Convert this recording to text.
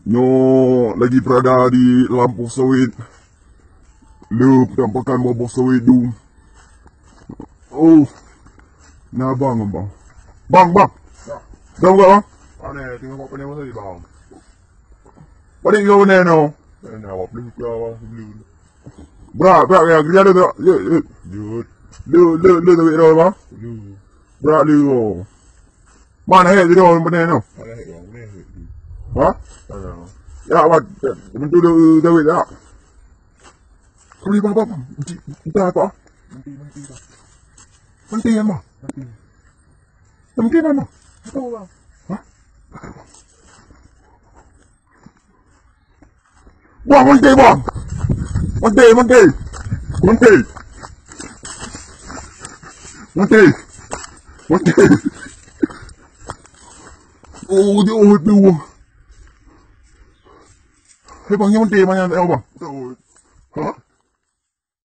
Nyo lagi berada di lampu sawit. Lu penampakan bawah sawit tu. Oh. Nah bang. Bang. Dah buka bang? Mana tengok apa ni masa ni bang? Balik kau mana no? Nak awak beli buka bang sebelum. Berat ya kerja tu. Jut. Lu tu bang. Lu. Berat lu. Mana tu mana no? Mana bang? Mana? Ha? Mana? Ya awak bentuk tu tak? Kau ni bang. Entah apa? Menti apa? Menti apa? Tahu bang. Wah, menti bang. Menti. Oh, dia tu. Hei bang, yang menti mana bang? Tahu.